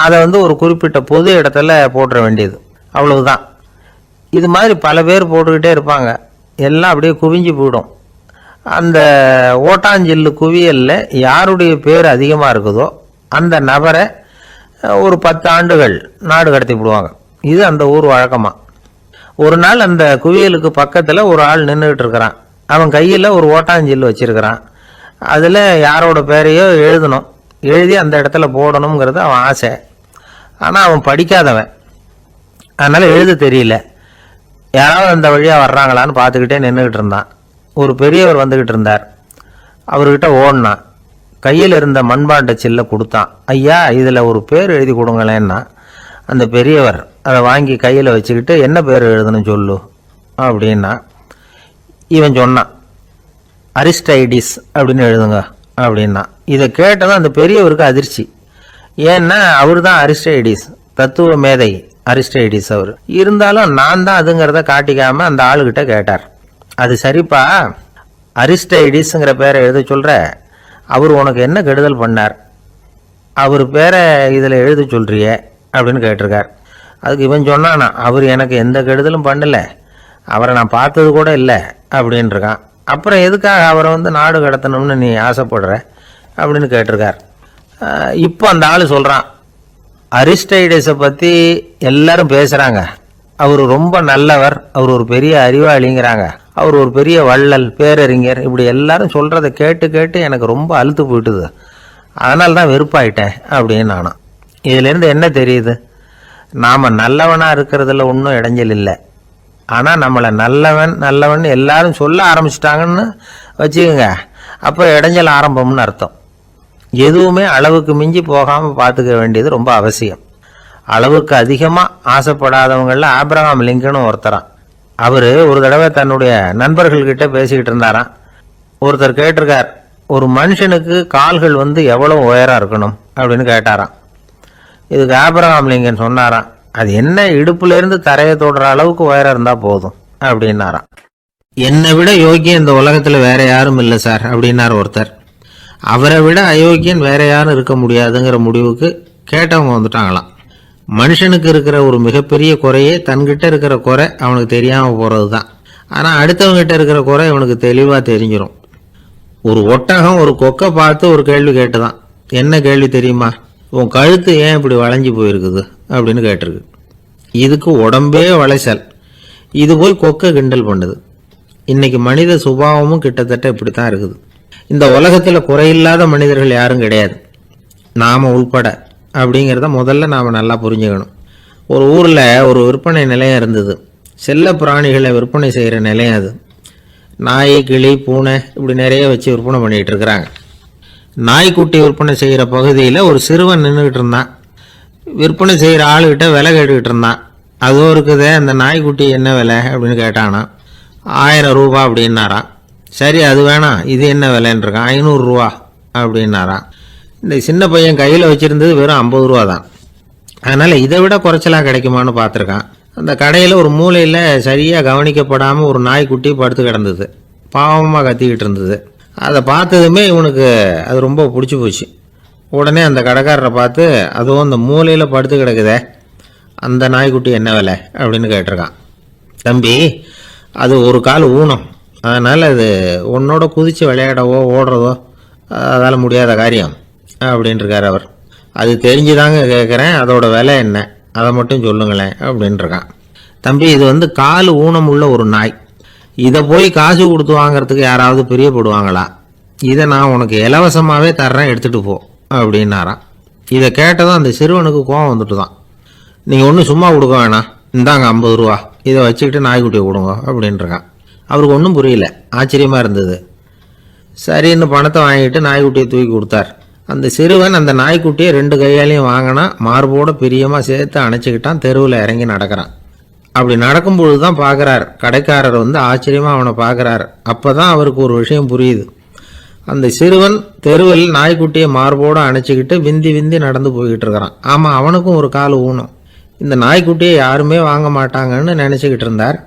அதை வந்து ஒரு குறிப்பிட்ட பொது இடத்துல போட்டுற வேண்டியது, அவ்வளவுதான். இது மாதிரி பல பேர் போட்டுக்கிட்டே இருப்பாங்க. எல்லாம் அப்படியே குவிஞ்சு போயிடும். அந்த ஓட்டாஞ்சில்லு குவியலில் யாருடைய பேர் அதிகமாக இருக்குதோ அந்த நபரை ஒரு 10 ஆண்டுகள் நாடு கடத்தி விடுவாங்க. இது அந்த ஊர் வழக்கமாக. ஒரு நாள் அந்த குவியலுக்கு பக்கத்தில் ஒரு ஆள் நின்றுக்கிட்டு இருக்கிறான். அவன் கையில் ஒரு ஓட்டாஞ்சில்லு வச்சிருக்கிறான். அதில் யாரோட பேரையோ எழுதணும், எழுதி அந்த இடத்துல போடணுங்கிறது அவன் ஆசை. ஆனால் அவன் படிக்காதவன், அதனால் எழுத தெரியல. யாராவது அந்த வழியாக வர்றாங்களான்னு பார்த்துக்கிட்டே நின்றுக்கிட்டு இருந்தான். ஒரு பெரியவர் வந்துக்கிட்டு இருந்தார். அவர்கிட்ட ஓடினான். கையில் இருந்த மண்பாண்ட சில்லை கொடுத்தான். ஐயா இதில் ஒரு பேர் எழுதி கொடுங்களேன்னா அந்த பெரியவர் அதை வாங்கி கையில் வச்சுக்கிட்டு என்ன பேர் எழுதணும் சொல்லு அப்படின்னா. இவன் சொன்னான், அரிஸ்டைடிஸ் அப்படின்னு எழுதுங்க அப்படின்னா. இதை கேட்டதும் அந்த பெரியவருக்கு அதிர்ச்சி. ஏன்னா அவர் தான் அரிஸ்டைடிஸ், தத்துவ மேதை அரிஸ்டைடிஸ் அவர். இருந்தாலும் நான் தான் அதுங்கிறத காட்டிக்காம அந்த ஆளுகிட்ட கேட்டார். அது சரிப்பா, அரிஸ்டைடிஸ்ங்கிற பேரை எழுத சொல்கிற, அவர் உனக்கு என்ன கெடுதல் பண்ணார், அவர் பேரை இதில் எழுத சொல்கிறியே அப்படின்னு கேட்டிருக்கார். அதுக்கு இவன் சொன்னானா, அவர் எனக்கு எந்த கெடுதலும் பண்ணலை, அவரை நான் பார்த்தது கூட இல்லை அப்படின்ட்டுருக்கான். அப்புறம் எதுக்காக அவரை வந்து நாடு கடத்தணும்னு நீ ஆசைப்படுற அப்படின்னு கேட்டிருக்கார். இப்போ அந்த ஆள் சொல்கிறான், அரிஸ்டைடஸை பற்றி எல்லாரும் பேசுகிறாங்க, அவர் ரொம்ப நல்லவர், அவர் ஒரு பெரிய அறிவாளிங்கிறாங்க, அவர் ஒரு பெரிய வள்ளல் பேரறிஞர், இப்படி எல்லாரும் சொல்கிறத கேட்டு கேட்டு எனக்கு ரொம்ப அழுத்து போயிட்டுது, அதனால தான் வெறுப்பாயிட்டேன் அப்படின்னு நானும். இதிலேருந்து என்ன தெரியுது, நாம் நல்லவனாக இருக்கிறதுல ஒன்றும் இடைஞ்சல் இல்லை. ஆனால் நம்மளை நல்லவன் நல்லவன் எல்லாரும் சொல்ல ஆரம்பிச்சிட்டாங்கன்னு வச்சுக்கோங்க, அப்போ இடைஞ்சல் ஆரம்பம்னு அர்த்தம். எதுவுமே அளவுக்கு மிஞ்சி போகாமல் பார்த்துக்க வேண்டியது ரொம்ப அவசியம். அளவுக்கு அதிகமாக ஆசைப்படாதவங்களில் ஆப்ரஹாம் லிங்கனும் ஒருத்தரான். அவர் ஒரு தடவை தன்னுடைய நண்பர்கள்கிட்ட பேசிக்கிட்டு இருந்தாராம். ஒருத்தர் கேட்டிருக்கார், ஒரு மனுஷனுக்கு கால்கள் வந்து எவ்வளோ உயரம் இருக்கணும் அப்படின்னு கேட்டாராம். இதுக்கு ஆப்ரஹாம் லிங்கன் சொன்னாராம், அது என்ன இடுப்புலேருந்து தரையை தொடுற அளவுக்கு உயரம் இருந்தால் போதும் அப்படின்னாராம். என்னை விட யோகியம் இந்த உலகத்தில் வேற யாரும் இல்லை சார் அப்படின்னார் ஒருத்தர். அவரை விட அயோக்கியன் வேற யாரும் இருக்க முடியாதுங்கிற முடிவுக்கு கேட்டவங்க வந்துட்டாங்களாம். மனுஷனுக்கு இருக்கிற ஒரு மிகப்பெரிய குறையே தன்கிட்ட இருக்கிற குறை அவனுக்கு தெரியாமல் போகிறது தான். ஆனால் அடுத்தவங்ககிட்ட இருக்கிற குறை அவனுக்கு தெளிவாக தெரிஞ்சிடும். ஒரு ஒட்டகம் ஒரு கொக்கை பார்த்து ஒரு கேள்வி கேட்டுதான். என்ன கேள்வி தெரியுமா? உன் கழுத்து ஏன் இப்படி வளைஞ்சி போயிருக்குது அப்படின்னு கேட்டிருக்கு. இதுக்கு உடம்பே வளைச்சல். இது போய் கொக்கை கிண்டல் பண்ணுது. இன்னைக்கு மனித சுபாவமும் கிட்டத்தட்ட இப்படித்தான் இருக்குது. இந்த உலகத்தில் குறையில்லாத மனிதர்கள் யாரும் கிடையாது, நாம உள்பட. அப்படிங்கிறத முதல்ல நாம் நல்லா புரிஞ்சுக்கணும். ஒரு ஊரில் ஒரு விற்பனை நிலையம் இருந்தது. செல்ல பிராணிகளை விற்பனை செய்கிற நிலையம் அது. நாய், கிளி, பூனை இப்படி நிறைய வச்சு விற்பனை பண்ணிகிட்டு இருக்கிறாங்க. நாய்க்குட்டி விற்பனை செய்கிற பகுதியில் ஒரு சிறுவன் நின்றுக்கிட்டு இருந்தான். விற்பனை செய்கிற ஆளுகிட்ட விலை கேட்டுக்கிட்டு இருந்தான். அதுவும் இருக்குதே, அந்த நாய்க்குட்டி என்ன விலை அப்படின்னு கேட்டானா. 1000 ரூபா அப்படின்னாரான். சரி, அது வேணாம், இது என்ன விலைன்னு இருக்கான். 500 ரூபா அப்படின்னாரான். இந்த சின்ன பையன் கையில் வச்சுருந்தது வெறும் 50 ரூபா தான். அதனால் இதை விட குறைச்சலாக கிடைக்குமான்னு பார்த்துருக்கான். அந்த கடையில் ஒரு மூலையில் சரியாக கவனிக்கப்படாமல் ஒரு நாய்க்குட்டி படுத்து கிடந்தது. பாவமாக கத்திக்கிட்டு இருந்தது. அதை பார்த்ததுமே இவனுக்கு அது ரொம்ப பிடிச்சி போச்சு. உடனே அந்த கடைக்காரரை பார்த்து, அதுவும் அந்த மூலையில் படுத்து கிடக்குதே அந்த நாய்க்குட்டி என்ன விலை அப்படின்னு கேட்டிருக்கான். தம்பி, அது ஒரு கால் ஊனம், அதனால் அது உன்னோட குதித்து விளையாடவோ ஓடுறதோ அதால் முடியாத காரியம் அப்படின்ட்டுருக்கார் அவர். அது தெரிஞ்சுதாங்க கேட்குறேன், அதோட விலை என்ன அதை மட்டும் சொல்லுங்களேன் அப்படின்ட்டுருக்கான். தம்பி, இது கால் ஊனம் உள்ள ஒரு நாய். இதை போய் காசு கொடுத்து வாங்கிறதுக்கு யாராவது பிரியப்படுவாங்களா? இதை நான் உனக்கு இலவசமாகவே தர்றேன், எடுத்துகிட்டு போ அப்படின்னாரான். இதை கேட்டதும் அந்த சிறுவனுக்கு கோவம் வந்துட்டு தான். நீங்கள் ஒன்றும் சும்மா கொடுக்க வேணாம், இந்தாங்க 50 ரூபா, இதை வச்சுக்கிட்டு நாய்க்குட்டியை கொடுங்க அப்படின்ட்டுருக்கான். அவருக்கு ஒன்றும் புரியல, ஆச்சரியமாக இருந்தது. சரின்னு பணத்தை வாங்கிட்டு நாய்க்குட்டியை தூக்கி கொடுத்தார். அந்த சிறுவன் அந்த நாய்க்குட்டியை 2 கையாலையும் வாங்கினா, மார்போட பிரியமாக சேர்த்து அணைச்சிக்கிட்டான். தெருவில் இறங்கி நடக்கிறான். அப்படி நடக்கும்பொழுது தான் பார்க்குறார், கடைக்காரர் ஆச்சரியமாக அவனை பார்க்குறார். அப்போ தான் அவருக்கு ஒரு விஷயம் புரியுது. அந்த சிறுவன் தெருவில் நாய்க்குட்டியை மார்போடு அணைச்சிக்கிட்டு விந்தி விந்தி நடந்து போய்கிட்டு இருக்கிறான். ஆமாம், அவனுக்கும் ஒரு கால் ஊனம். இந்த நாய்க்குட்டியை யாருமே வாங்க மாட்டாங்கன்னு நினச்சிக்கிட்டு இருந்தார்.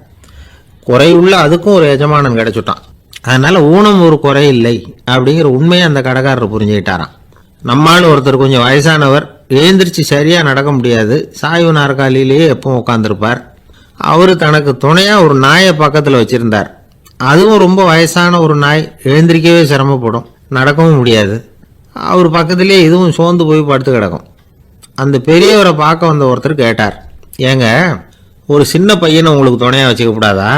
குறையுள்ள அதுக்கும் ஒரு எஜமானன் கிடைச்சுட்டான். அதனால் ஊனம் ஒரு குறை இல்லை அப்படிங்கிற உண்மையை அந்த கடைக்காரர் புரிஞ்சுக்கிட்டாராம். நம்மால் ஒருத்தர் கொஞ்சம் வயசானவர், எழுந்திரிச்சு சரியாக நடக்க முடியாது, சாய்வு நாற்காலியிலேயே எப்பவும் உட்காந்துருப்பார். அவர் தனக்கு துணையாக ஒரு நாயை பக்கத்தில் வச்சுருந்தார். அதுவும் ரொம்ப வயசான ஒரு நாய், எழுந்திரிக்கவே சிரமப்படும், நடக்கவும் முடியாது. அவர் பக்கத்திலே இதுவும் சோர்ந்து போய் படுத்து கிடக்கும். அந்த பெரியவரை பார்க்க வந்த ஒருத்தர் கேட்டார், ஏங்க, ஒரு சின்ன பையனை உங்களுக்கு துணையாக வச்சுக்கப்படாதா?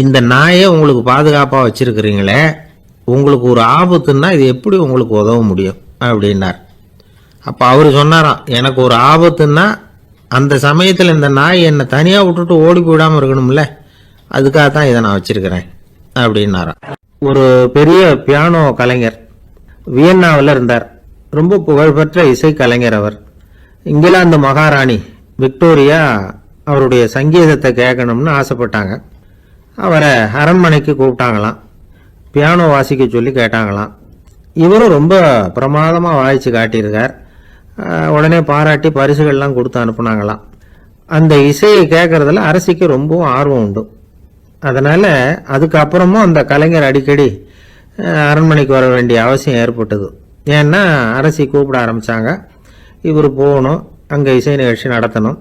இந்த நாயை உங்களுக்கு பாதுகாப்பாக வச்சுருக்கிறீங்களே, உங்களுக்கு ஒரு ஆபத்துன்னா இது எப்படி உங்களுக்கு உதவ முடியும் அப்படின்னார். அப்போ அவர் சொன்னாராம், எனக்கு ஒரு ஆபத்துன்னா அந்த சமயத்தில் இந்த நாய் என்னை தனியாக விட்டுட்டு ஓடி போயிடாமல் இருக்கணும்ல, அதுக்காகத்தான் இதை நான் வச்சிருக்கிறேன் அப்படின்னாராம். ஒரு பெரிய பியானோ கலைஞர் வியன்னாவில் இருந்தார். ரொம்ப புகழ்பெற்ற இசை கலைஞர் அவர். இங்கிலாந்து மகாராணி விக்டோரியா அவருடைய சங்கீதத்தை கேட்கணும்னு ஆசைப்பட்டாங்க. அவரை அரண்மனைக்கு கூப்பிட்டாங்களாம். பியானோ வாசிக்க சொல்லி கேட்டாங்களாம். இவரும் ரொம்ப பிரமாதமாக வாய்ச்சி காட்டியிருக்கார். உடனே பாராட்டி பரிசுகள்லாம் கொடுத்து அனுப்புனாங்களாம். அந்த இசையை கேட்கறதுல அரசிக்கு ரொம்பவும் ஆர்வம் உண்டு. அதனால் அதுக்கப்புறமும் அந்த கலைஞர் அடிக்கடி அரண்மனைக்கு வர வேண்டிய அவசியம் ஏற்பட்டது. ஏன்னா அரசி கூப்பிட ஆரம்பித்தாங்க. இவர் போகணும், அங்கே இசை நிகழ்ச்சி நடத்தணும்.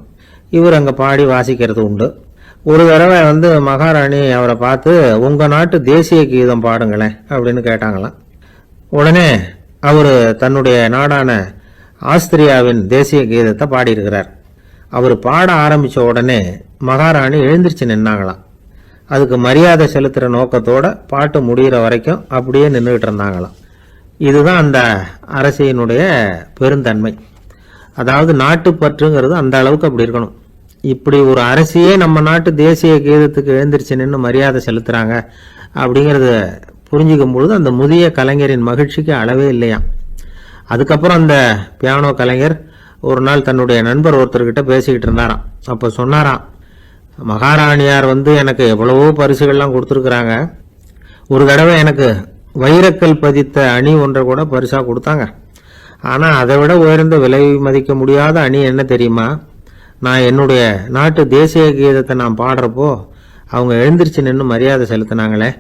இவர் அங்கே பாடி வாசிக்கிறது உண்டு. ஒரு தடவை மகாராணி அவரை பார்த்து, உங்கள் நாட்டு தேசிய கீதம் பாடுங்களேன் அப்படின்னு கேட்டாங்களாம். உடனே அவர் தன்னுடைய நாடான ஆஸ்திரியாவின் தேசிய கீதத்தை பாடியிருக்கிறார். அவர் பாட ஆரம்பித்த உடனே மகாராணி எழுந்திரிச்சு நின்னாங்களாம். அதுக்கு மரியாதை செலுத்துகிற நோக்கத்தோட பாட்டு முடிகிற வரைக்கும் அப்படியே நின்றுக்கிட்டு இருந்தாங்களாம். இதுதான் அந்த அரசியினுடைய பெருந்தன்மை. அதாவது நாட்டுப்பற்றுங்கிறது அந்த அளவுக்கு அப்படி இருக்கணும். இப்படி ஒரு அரசியே நம்ம நாட்டு தேசிய கீதத்துக்கு எழுந்திரிச்சு நின்று மரியாதை செலுத்துகிறாங்க அப்படிங்கிறத புரிஞ்சிக்கும் பொழுது அந்த முதிய கலைஞரின் மகிழ்ச்சிக்கு அளவே இல்லையாம். அதுக்கப்புறம் அந்த பியானோ கலைஞர் ஒரு நாள் தன்னுடைய நண்பர் ஒருத்தர்கிட்ட பேசிக்கிட்டு இருந்தாராம். அப்போ சொன்னாராம், மகாராணியார் எனக்கு எவ்வளவோ பரிசுகள்லாம் கொடுத்துருக்குறாங்க. ஒரு தடவை எனக்கு வைரக்கல் பதித்த அணி ஒன்றை கூட பரிசாக கொடுத்தாங்க. ஆனால் அதை விட உயர்ந்த விலை மதிக்க முடியாத அணி என்ன தெரியுமா? நான் என்னுடைய நாட்டு தேசிய கீதத்தை நான் பாடுறப்போ அவங்க எழுந்திரிச்சு நின்று மரியாதை செலுத்தினாங்களே,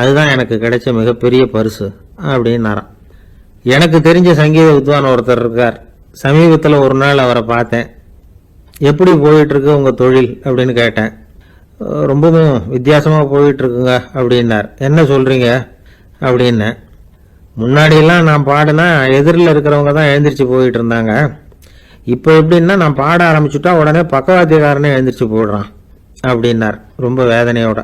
அதுதான் எனக்கு கிடைச்ச மிகப்பெரிய பரிசு அப்படின்னாராம். எனக்கு தெரிஞ்ச சங்கீத வித்வான் ஒருத்தர் இருக்கார். சமீபத்தில் ஒரு நாள் அவரை பார்த்தேன். எப்படி போயிட்டுருக்கு உங்கள் தொழில் அப்படின்னு கேட்டேன். ரொம்பவும் வித்தியாசமாக போயிட்டுருக்குங்க அப்படின்னார். என்ன சொல்கிறீங்க அப்படின்னேன். முன்னாடியெல்லாம் நான் பாடினா எதிரில் இருக்கிறவங்க தான் எழுந்திரிச்சு போயிட்டு இருந்தாங்க. இப்போ எப்படின்னா நான் பாட ஆரம்பிச்சுட்டா உடனே பக்கவாத்தியக்காரனே எழுந்திரிச்சு போடுறான் அப்படின்னார் ரொம்ப வேதனையோட.